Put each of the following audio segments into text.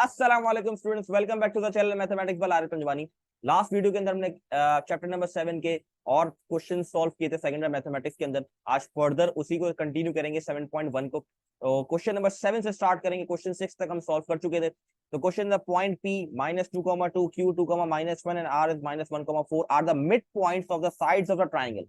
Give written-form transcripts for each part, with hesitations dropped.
अस्सलाम वालेकुम students, welcome back to the channel mathematics by Arif Panjwani. Last video के अंदर हमने चैप्टर नंबर 7 के और क्वेश्चन सॉल्व किए थे सेकंड ईयर मैथमेटिक्स के अंदर। आज फर्दर उसी को कंटिन्यू करेंगे 7.1 को। क्वेश्चन नंबर 7 से स्टार्ट करेंगे, क्वेश्चन 6 तक हम सॉल्व कर चुके थे। तो question the point P -2, Q 2, -1 and R is -1, 4 are the mid points of the sides of the triangle.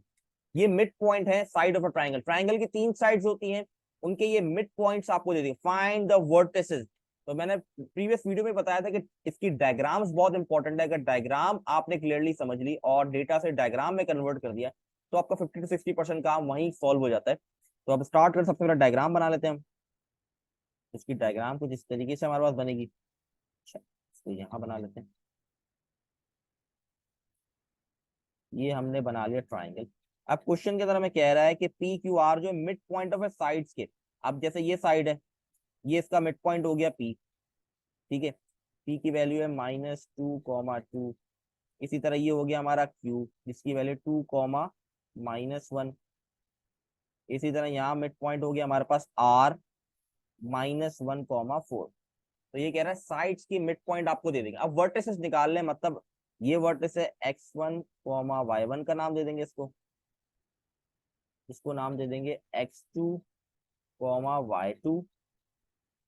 ये मिड पॉइंट है side of a triangle. Triangle की 3 साइड्स होती हैं, उनके ये मिड पॉइंट्स आपको दे दिए। Find the vertices. तो मैंने प्रीवियस वीडियो में बताया था कि इसकी डायग्राम्स बहुत इंपॉर्टेंट है। अगर डायग्राम आपने क्लियरली समझ ली और डेटा से डायग्राम में कन्वर्ट कर दिया तो आपका 50 से 60% काम वहीं सॉल्व हो जाता है। तो अब स्टार्ट कर, सबसे पहले डायग्राम बना लेते हैं हम। इसकी डायग्राम कुछ इस तरीके से हमारे पास बनेगी। अच्छा, तो यहाँ बना लेते हैं। ये हमने बना लिया ट्राइंगल। अब क्वेश्चन के अंदर हमें कह रहा है कि पी क्यू आर जो मिड पॉइंट ऑफ साइड्स के, अब जैसे ये साइड है, ये इसका मिड पॉइंट हो गया पी। ठीक है, पी की वैल्यू है -2, 2। इसी तरह ये हो गया हमारा क्यू जिसकी वैल्यू 2, -1। इसी तरह यहाँ मिड पॉइंट हो गया हमारे पास आर -1, 4। तो ये कह रहा है साइड्स की मिड पॉइंट आपको दे देंगे। अब वर्टिसेस निकाल लें, मतलब ये वर्टिस है x1, y1 का नाम दे देंगे इसको। इसको नाम दे देंगे x2, y2।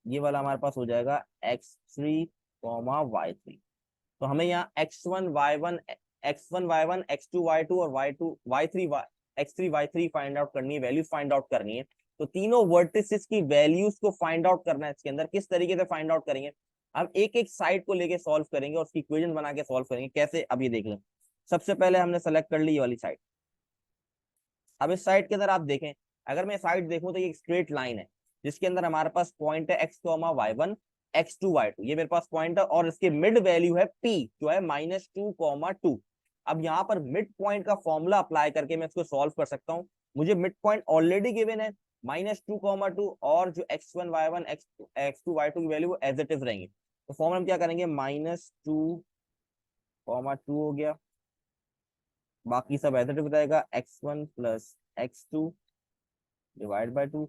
ये वाला हमारे पास हो जाएगा x3, y3। तो हमें यहाँ x1 y1 x2 y2 और y3 x3 y3 find out करनी है, वैल्यूज फाइंड आउट करनी है। तो तीनों वर्टिसेस की वैल्यूज को फाइंड आउट करना है। इसके अंदर किस तरीके से फाइंड आउट करेंगे, अब एक एक साइड को लेके सॉल्व करेंगे और उसकी इक्वेशन बना के सॉल्व करेंगे। कैसे, अब ये देख लें। सबसे पहले हमने सेलेक्ट कर ली ये वाली साइड। अब इस साइड के अंदर आप देखें, अगर मैं साइड देखूं तो ये एक स्ट्रेट लाइन है जिसके अंदर हमारे पास पॉइंट है x, y1 x2 y2। ये मेरे पास पॉइंट है और इसके मिड वैल्यू है p जो है -2, 2। अब यहाँ पर मिड पॉइंट का फॉर्मूला अप्लाई करके मैं इसको सॉल्व कर सकता हूँ। मुझे मिड पॉइंट ऑलरेडी गिवन है -2, 2 और जो x1 y1 x2 y2 की वैल्यू एज इट इज रहेंगे। तो फॉर्मूला हम क्या करेंगे, -2, 2 हो गया, बाकी सब एज इट इज रहेगा। x1 + x2 divide by 2,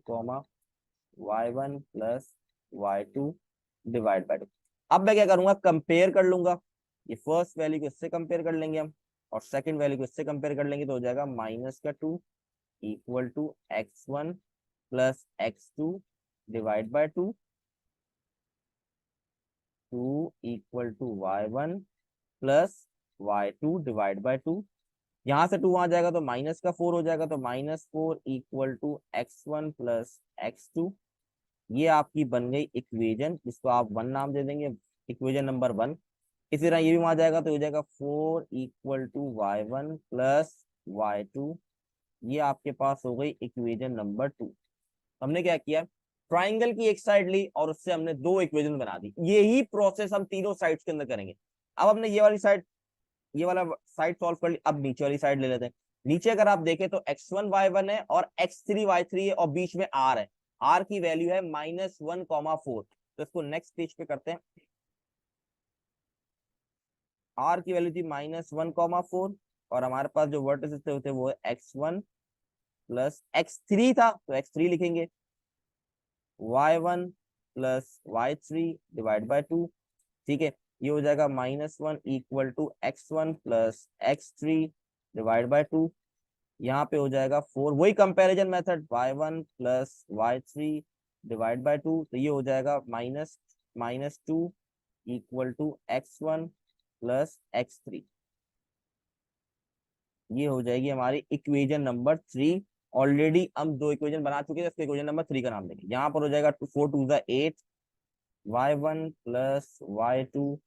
y1 + y2 divide by 2। अब मैं क्या करूंगा, कंपेयर कर लूंगा। ये फर्स्ट वैल्यू को इससे कंपेयर कर लेंगे हम और सेकंड वैल्यू को इससे कंपेयर कर लेंगे, तो हो जाएगा -2 = x1 + x2 divide by 2, 2 = y1 + y2 divide by 2। यहाँ से 2 वहां जाएगा तो -4 हो जाएगा, तो -4 = x1 + x2। ये आपकी बन गई इक्वेशन, जिसको आप 1 नाम दे देंगे, इक्वेशन नंबर 1। इसी तरह ये भी वहां जाएगा तो हो जाएगा 4 = y1 + y2। ये आपके पास हो गई इक्वेशन नंबर 2। हमने क्या किया, ट्राइंगल की एक साइड ली और उससे हमने 2 इक्वेशन बना दी। यही प्रोसेस हम तीनों साइड्स के अंदर करेंगे। अब हमने ये वाली साइड, ये वाला साइड सॉल्व कर ली। अब नीचे वाली साइड ले लेते हैं। नीचे अगर आप देखें तो x1 y1 है और x3 y3 है और बीच में r है। r की वैल्यू है -1, 4। तो इसको नेक्स्ट पेज पे करते हैं। r की वैल्यू थी -1, 4 और हमारे पास जो वर्टिसेस थे वो है x1 + x3 था, तो x3 लिखेंगे। y1 + y3 divide by 2। ठीक है, ये हो जाएगा -1 = x1 + x3 डिवाइड बाय 2। यहाँ पे हो जाएगा 4, वही comparison method, y1 + y3 divide by 2। तो ये हो जाएगा -2 = x1 + x3। ये हो जाएगी हमारी इक्वेशन नंबर 3। ऑलरेडी हम 2 इक्वेशन बना चुके हैं, इसके इक्वेशन नंबर 3 का नाम देंगे। यहाँ पर हो जाएगा 4 2 8, y1 + y2,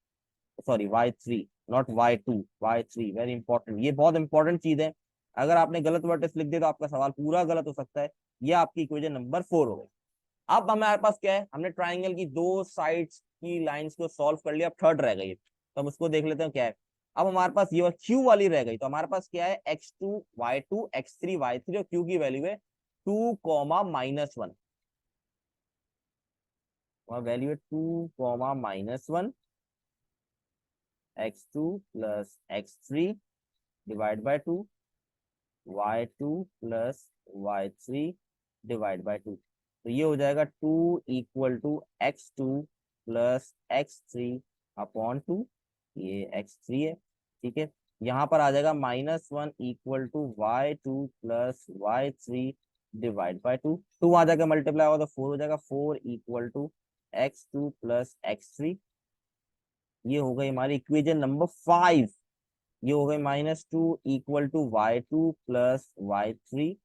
sorry y3, not y2, y3। Very important, ये बहुत इंपॉर्टेंट चीज है। अगर आपने गलत वर्टेक्स लिख दिया तो आपका सवाल पूरा गलत हो सकता है। ये आपकी इक्वेशन नंबर 4 हो गई। अब हमारे पास क्या है, हमने ट्राइंगल की 2 साइड्स की लाइंस को सॉल्व कर लिया। अब थर्ड रह गई है, तो हम उसको देख लेते हैं क्या है। अब हमारे पास ये क्यू वाली रह गई, तो हमारे पास क्या है, x2 y2 x3 y3 और क्यू की वैल्यू है 2, -1। और वैल्यू है 2, -1, x2 + x3 divide by 2, y2 + y3 divide by 2। तो ये हो जाएगा 2 = x2 प्लस x3/2, ये x3 है, ठीक है। यहाँ पर आ जाएगा -1 equal to y2 plus y3/2, 2 आ जाएगा मल्टीप्लाई होगा तो 4 हो जाएगा, 4 equal to x2 plus x3। ये हो गई हमारी इक्वेशन नंबर 5। ये हो गई -2 equal to y2 plus y3।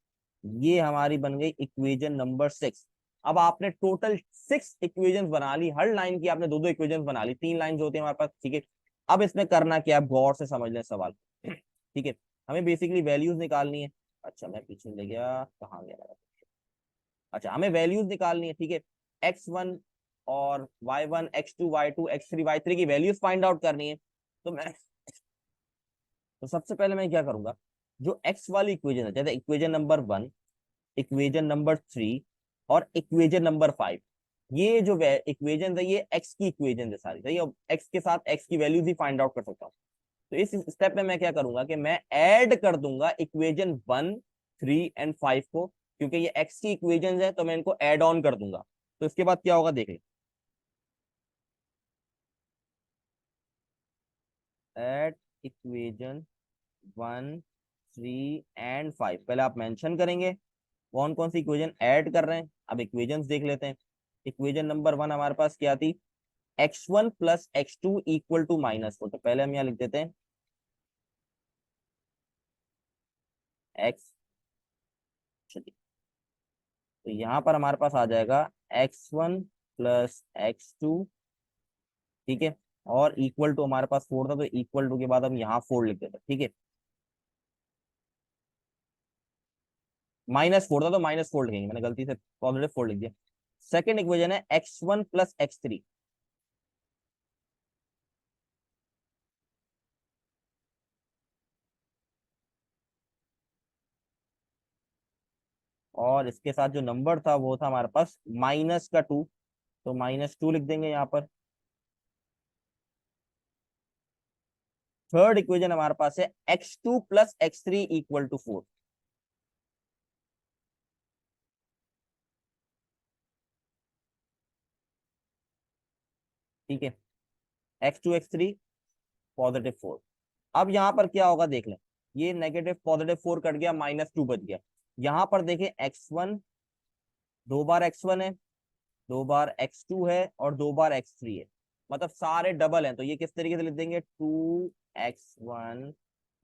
ये हमारी बन गई इक्वेशन नंबर 6। अब आपने टोटल 6 इक्वेशंस बना ली, हर लाइन की आपने दो दो इक्वेशंस बना ली, 3 लाइन होती है हमारे पास, ठीक है। अब इसमें करना क्या है, गौर से समझ लें सवाल, ठीक है। हमें बेसिकली वैल्यूज निकालनी है। अच्छा मैं पीछे ले गया, कहाँ गया मेरा? अच्छा हमें वैल्यूज निकालनी है, ठीक है। x1 और y1, x2, y2, x3, y3 की वैल्यूज फाइंड आउट करनी है। तो सबसे पहले मैं क्या करूंगा, जो x वाली इक्वेशन है, जैसे इक्वेशन नंबर 1, इक्वेशन नंबर 3 और इक्वेशन नंबर 5, ये जो इक्वेशन है ये x की इक्वेशन है सारी, सही है। x के साथ x की वैल्यूज ही फाइंड आउट कर सकता हूँ। तो इस स्टेप में मैं क्या करूंगा कि मैं ऐड कर दूंगा इक्वेशन 1, 3 एंड 5 को, क्योंकि ये x की इक्वेशन है तो मैं इनको ऐड ऑन कर दूंगा। तो इसके बाद क्या होगा देख लें, ऐड इक्वेशन 1, 3 एंड 5, पहले आप मेंशन करेंगे कौन कौन सी इक्वेशन ऐड कर रहे हैं। अब इक्वेशंस देख लेते हैं। इक्वेशन नंबर 1 हमारे पास क्या थी, x1 plus x2 equal to -4, तो पहले हम यहाँ लिख देते हैं x, तो यहाँ पर हमारे पास आ जाएगा x1 प्लस x2, ठीक है। और इक्वल टू हमारे पास 4 था, तो इक्वल टू के बाद हम यहाँ 4 लिख देते हैं, ठीक है। -4 था तो -4 लिखेंगे, मैंने गलती से पॉजिटिव 4 लिख दिया। सेकेंड इक्वेशन है x1 प्लस x3, और इसके साथ जो नंबर था वो था हमारे पास -2, तो -2 लिख देंगे यहाँ पर। थर्ड इक्वेशन हमारे पास है x2 plus x3 equal to 4, ठीक है। x2 x3 +4। अब यहाँ पर क्या होगा देख लें, ये -+4 कट गया, -2 बच गया। यहाँ पर देखें x1, 2 बार x1 है, 2 बार x2 है और 2 बार x3 है, मतलब सारे डबल हैं। तो ये किस तरीके से लिख देंगे, 2x1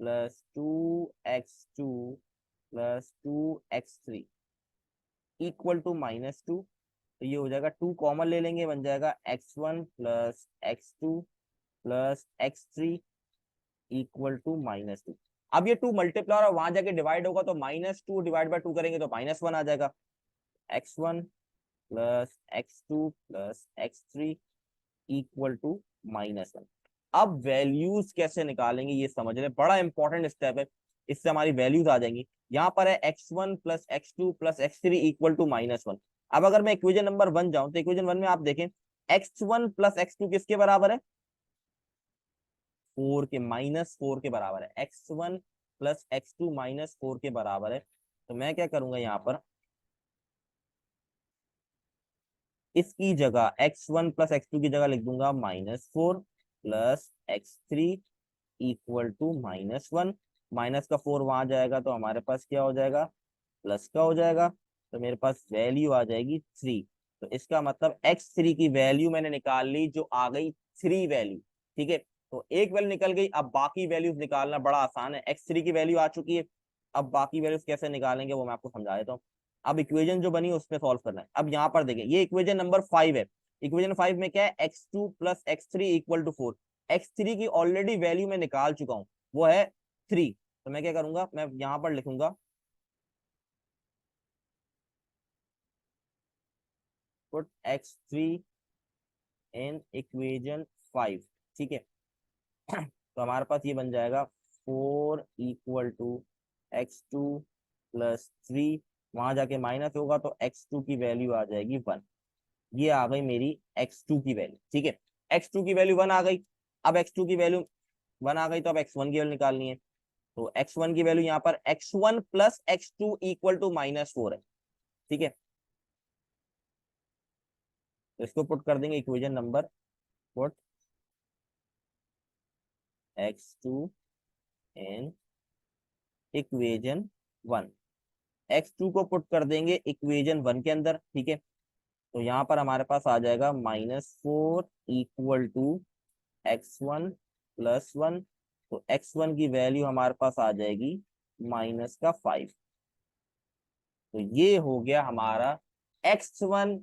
plus 2x2 plus 2x3 equal to -2। तो ये हो जाएगा, 2 कॉमन ले लेंगे, बन जाएगा x1 plus x2 plus x3 equal to -2। अब ये 2 मल्टीप्लाई और वहां जाके डिवाइड होगा, तो -2 डिवाइड बाय 2 करेंगे तो -1 आ जाएगा। x1 plus x2 plus x3 equal to -1। अब वैल्यूज कैसे निकालेंगे ये समझ रहे, बड़ा इंपॉर्टेंट स्टेप है, इससे हमारी वैल्यूज आ जाएंगी। यहाँ पर है x1 plus x2 plus x3 equal to -1। अब अगर मैं इक्वेशन नंबर 1 जाऊं, तो इक्वेशन 1 में आप देखें x1 प्लस x2 किसके बराबर है, 4 के, -4 के बराबर है। x1 प्लस x2 -4 के बराबर है। तो मैं क्या करूंगा यहाँ पर, इसकी जगह x1 प्लस x2 की जगह लिख दूंगा -4 plus x3 equal to -1। Minus का 4 वहां जाएगा तो हमारे पास क्या हो जाएगा, प्लस का हो जाएगा। तो मेरे पास वैल्यू आ जाएगी 3। तो इसका मतलब x3 की वैल्यू मैंने निकाल ली, जो आ गई 3 वैल्यू, ठीक है। तो एक वैल्यू निकल गई, अब बाकी वैल्यूज निकालना बड़ा आसान है। x3 की वैल्यू आ चुकी है, अब बाकी वैल्यूज कैसे निकालेंगे वो मैं आपको समझा देता हूँ। अब इक्वेशन जो बनी उसमें सॉल्व करना है। अब यहाँ पर देखें, ये इक्वेशन नंबर 5 है। इक्वेशन 5 में क्या है, x2 plus x3 equal to 4। x3 की ऑलरेडी वैल्यू मैं निकाल चुका हूँ, वो है 3। तो मैं क्या करूंगा, मैं यहाँ पर लिखूंगा पुट x3 इन इक्वेशन 5, ठीक है। तो हमारे पास ये बन जाएगा 4 इक्वल टू x2 प्लस 3, वहां जाके माइनस होगा तो x2 की वैल्यू आ जाएगी 1। ये आ गई मेरी x2 की वैल्यू, ठीक है। x2 की वैल्यू 1 आ गई। अब x2 की वैल्यू 1 आ गई, तो अब x1 की वैल्यू निकालनी है। तो x1 की वैल्यू यहाँ पर x1 plus x2 equal to -4 है, ठीक है। तो इसको पुट कर देंगे equation number, put x2 in equation 1, x2 को पुट कर देंगे इक्वेशन 1 के अंदर, ठीक है। तो यहाँ पर हमारे पास आ जाएगा -4 इक्वल टू x1 + 1। तो x1 की वैल्यू हमारे पास आ जाएगी -5। तो ये हो गया हमारा x1,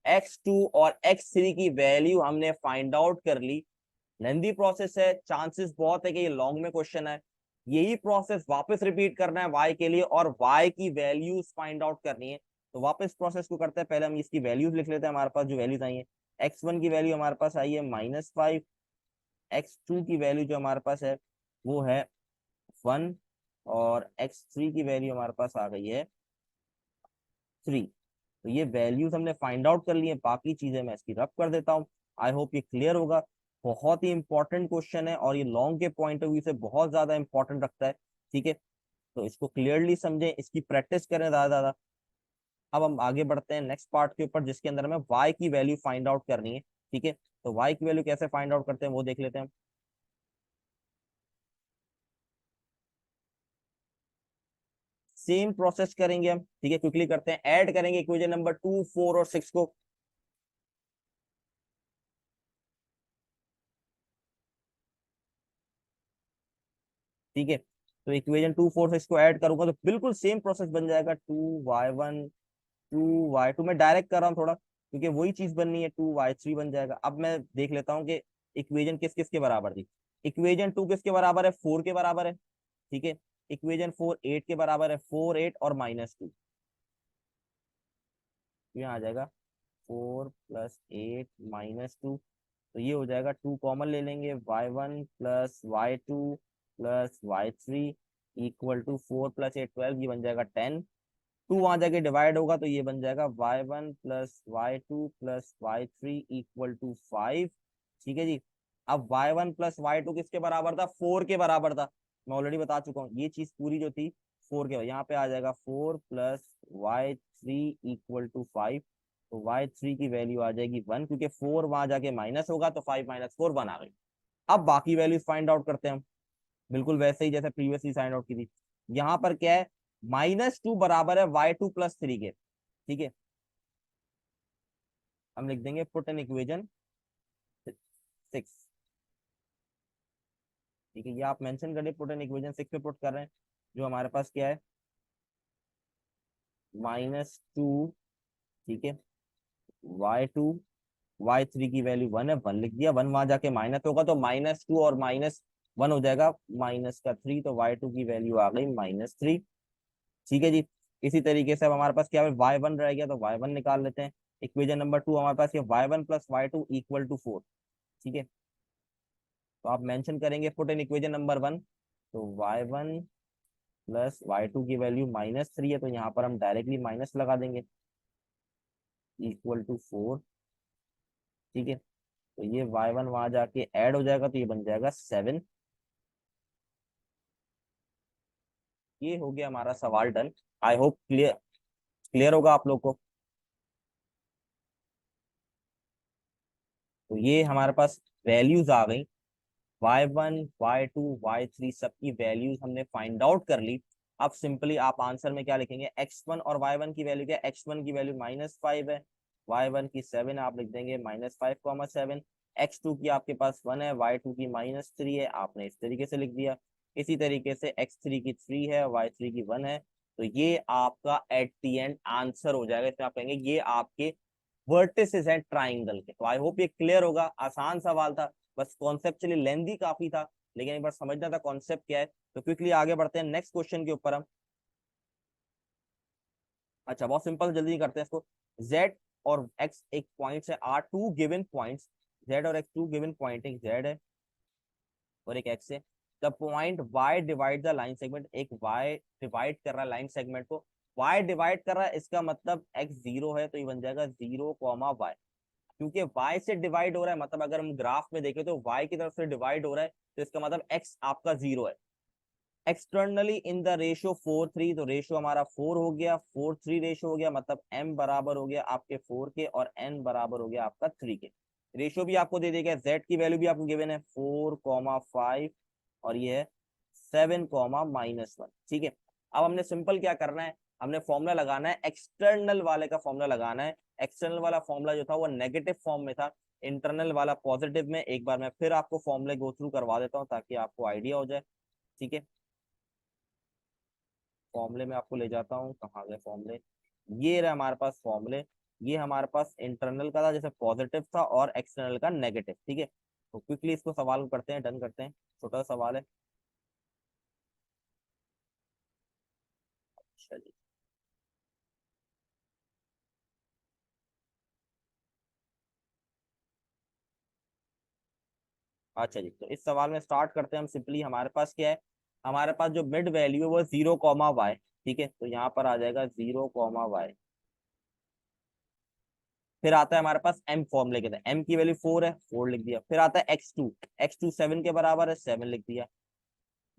x2 और x3 की वैल्यू हमने फाइंड आउट कर ली। लेंदी प्रोसेस है, चांसेस बहुत है कि ये लॉन्ग में क्वेश्चन है। यही प्रोसेस वापस रिपीट करना है y के लिए, और y की वैल्यूज फाइंड आउट करनी है। तो वापस प्रोसेस को करते हैं, पहले हम इसकी वैल्यूज लिख लेते हैं। हमारे पास जो वैल्यूज आई है, x1 की वैल्यू हमारे पास आई है -5, x2 की वैल्यू जो हमारे पास है वो है 1, और x3 की वैल्यू हमारे पास आ गई है 3। तो ये वैल्यूज हमने फाइंड आउट कर लिए, बाकी चीजें मैं इसकी रब कर देता हूँ। आई होप ये क्लियर होगा। बहुत ही इंपॉर्टेंट क्वेश्चन है, और ये लॉन्ग के पॉइंट ऑफ व्यू से बहुत ज्यादा इंपॉर्टेंट रखता है, ठीक है। तो इसको क्लियरली समझें, इसकी प्रैक्टिस करें ज्यादा ज्यादा। अब हम आगे बढ़ते हैं नेक्स्ट पार्ट के ऊपर, जिसके अंदर हमें y की वैल्यू फाइंड आउट करनी है, ठीक है। तो y की वैल्यू कैसे फाइंड आउट करते हैं वो देख लेते हैं हम। सेम प्रोसेस करेंगे हम, ठीक है। क्विकली करते हैं, ऐड करेंगे इक्वेशन नंबर 2, 4 और 6 को, ठीक है। तो इक्वेशन 2, 4, 6 को ऐड करूंगा तो बिल्कुल सेम प्रोसेस बन जाएगा। 2y1 2y2, मैं डायरेक्ट कर रहा हूँ थोड़ा, क्योंकि वही चीज बननी है। 2y3 बन जाएगा। अब मैं देख लेता हूँ कि इक्वेशन किस किस के बराबर थी। इक्वेशन 2 किसके बराबर है? 4 के बराबर है, ठीक है। इक्वेशन 4 8 के बराबर है, 4 8 और -2। यहाँ आ जाएगा 4 + 8 -2। तो ये हो जाएगा, 2 कॉमन ले लेंगे, y1 + y2 + y3 equal to 4 + 8 12, ये बन जाएगा 10। 2 वहां जाके डिवाइड होगा तो ये बन जाएगा y1 + y2 + y3 equal to 5, ठीक है जी। अब y1 + y2 किसके बराबर था? 4 के बराबर था। मैं ऑलरेडी बता चुका हूँ, ये चीज पूरी जो थी 4 के, यहाँ पे आ जाएगा 4 + y3 इक्वल टू 5। तो y3 की वैल्यू आ जाएगी 1, क्योंकि 4 वहां जाके माइनस होगा, तो 5 - 4 1 आ गई। अब बाकी वैल्यूज फाइंड आउट करते हैं हम, बिल्कुल वैसे ही जैसे प्रीवियसली फाइंड आउट की थी। यहाँ पर क्या है? -2 बराबर है y2 + 3 के, ठीक है। हम लिख देंगे पुट इन इक्वेशन 6, ठीक है। ये आप मेंशन करें, पुट इन इक्वेशन 6 पे पुट कर रहे हैं। जो हमारे पास क्या है? -2, ठीक है, y2, y3 की वैल्यू 1 है, 1 लिख दिया। 1 वहां जाके माइनस होगा तो -2 और -1 हो जाएगा -3। तो y2 की वैल्यू आ गई -3, ठीक है जी। इसी तरीके से अब हमारे पास क्या है? y1 रह गया, तो y1 निकाल लेते हैं। इक्वेशन नंबर 2 हमारे पास ये y1 + y2 इक्वल टू 4, ठीक है। तो आप मेंशन करेंगे पुट इन इक्वेशन नंबर 1। तो y1 + y2 की वैल्यू -3 है, तो यहाँ पर हम डायरेक्टली माइनस लगा देंगे, इक्वल टू 4, ठीक है। तो ये y1 वहां जाके ऐड हो जाएगा, तो ये बन जाएगा 7। ये हो गया हमारा सवाल done. I hope clear clear होगा आप लोग को। तो ये हमारे पास वैल्यूज आ गई, y1 y2 y3 सबकी वैल्यूज हमने फाइंड आउट कर ली। अब सिंपली आप आंसर में क्या लिखेंगे? x1 और y1 की वैल्यू क्या है? x1 की वैल्यू -5 है, y1 की 7 है, आप लिख देंगे -5, 7। x2 की आपके पास 1 है, y2 की -3 है, आपने इस तरीके से लिख दिया। इसी तरीके से x3 की 3 है, y3 की 1 है। तो ये आपका एट दी एंड आंसर हो जाएगा। इसमें आप कहेंगे ये आपके वर्टिसेस हैं ट्राइंगल के। तो आई होप ये क्लियर होगा। आसान सवाल था, बस कॉन्सेप्चुअली लेंदी काफी था, लेकिन एक बार समझना था कॉन्सेप्ट क्या है। तो क्विकली आगे बढ़ते हैं नेक्स्ट क्वेश्चन के ऊपर हम। अच्छा, बहुत सिंपल, जल्दी करते हैं इसको। z और x एक पॉइंट है, are two given points. z और x टू गिवन पॉइंट, एक z है और एक x है। The point y divide the line segment, एक y डिवाइड कर रहा है लाइन सेगमेंट को। y डिवाइड कर रहा है, इसका मतलब x 0 है, तो ये बन जाएगा 0, y। क्योंकि y से डिवाइड हो रहा है, मतलब अगर हम ग्राफ में देखें तो y की तरफ से डिवाइड हो रहा है, तो इसका मतलब x आपका 0 है। एक्सटर्नली इन द रेशियो 4:3, तो रेशियो हमारा 4 हो गया, 4:3 रेशियो हो गया, मतलब m बराबर हो गया आपके 4 के और n बराबर हो गया आपका 3 के। रेशियो भी आपको दे देगा, z की वैल्यू भी आपको गिवन है 4,5 और ये है 7,-1। ठीक है, अब हमने सिंपल क्या करना है, हमने फॉर्मूला लगाना है, एक्सटर्नल वाले का फॉर्मूला लगाना है। एक्सटर्नल वाला फॉर्मूला जो था वो नेगेटिव फॉर्म में था, इंटरनल वाला पॉजिटिव में। एक बार मैं फिर आपको फॉर्मूले गो थ्रू करवा देता हूँ ताकि आपको आइडिया हो जाए। ठीक है, फॉर्मूले में आपको ले जाता हूँ, कहाँ गए फॉर्मूले, ये रहा हमारे पास फॉर्मूले। ये हमारे पास इंटरनल का था जैसे पॉजिटिव था और एक्सटर्नल का नेगेटिव। ठीक है, तो क्विकली इसको सवाल को करते हैं, डन करते हैं, छोटा सा सवाल है। अच्छा जी, अच्छा जी, तो इस सवाल में स्टार्ट करते हैं हम सिंपली। हमारे पास क्या है, हमारे पास जो मिड वैल्यू है वो 0,y। ठीक है, तो यहाँ पर आ जाएगा 0,y। फिर आता है हमारे पास m फॉर्मूले के अंदर, m की वैल्यू 4 है, 4 लिख दिया। फिर आता है x2, x2 7 के बराबर है, 7 लिख दिया।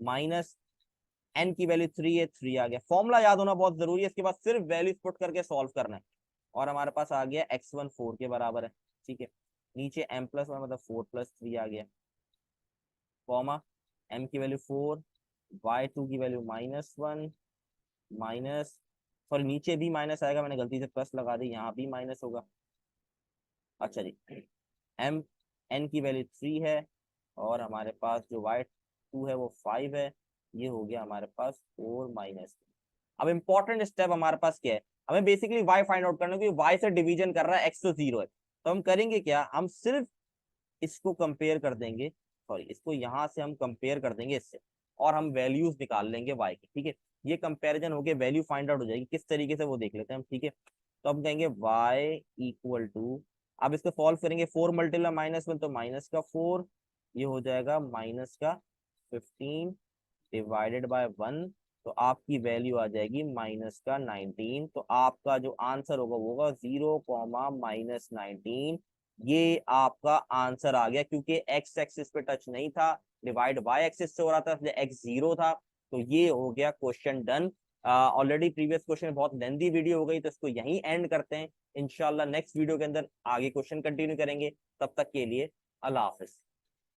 माइनस n की वैल्यू 3 है, 3 आ गया। फॉर्मूला याद होना बहुत जरूरी है, इसके बाद सिर्फ वैल्यूज पुट करके सॉल्व करना है। और हमारे पास आ गया x1 4 के बराबर है। ठीक है, नीचे m+1 मतलब 4+3 आ गया, कॉमा m की वैल्यू 4, y2 की वैल्यू -1, माइनस, सॉरी नीचे भी माइनस आएगा, मैंने गलती से प्लस लगा दी, यहाँ भी माइनस होगा। अच्छा जी, m n की वैल्यू 3 है और हमारे पास जो y2 है वो 5 है। ये हो गया हमारे पास 4 - अब इंपॉर्टेंट स्टेप हमारे पास क्या है, हमें बेसिकली y फाइंड आउट करना है, क्योंकि y से डिवीजन कर रहा है, x तो 0 है। तो हम करेंगे क्या, हम सिर्फ इसको कंपेयर कर देंगे, सॉरी इसको यहाँ से हम कंपेयर कर देंगे इससे, और हम वैल्यूज निकाल लेंगे y की। ठीक है, ये कंपैरिजन होके वैल्यू फाइंड आउट हो जाएगी, किस तरीके से वो देख लेते हैं हम। ठीक है, तो हम कहेंगे y इक्वल टू, अब इसको सॉल्व करेंगे, 4 मल्टीप्लाई -1 तो -4, ये हो जाएगा -15 डिवाइडेड बाय 1, तो आपकी वैल्यू आ जाएगी -19। तो आपका जो आंसर होगा वो होगा 0,-19। ये आपका आंसर आ गया, क्योंकि एक्स एक्सिस पे टच नहीं था, डिवाइड बाय एक्सिस से हो रहा था, इसलिए एक्स 0 था। तो ये हो गया question done. Already previous question बहुत लेंदी वीडियो हो गई, तो इसको यहीं एंड करते हैं। इंशाल्लाह नेक्स्ट वीडियो के अंदर आगे क्वेश्चन कंटिन्यू करेंगे। तब तक के लिए अल्लाह हाफिज।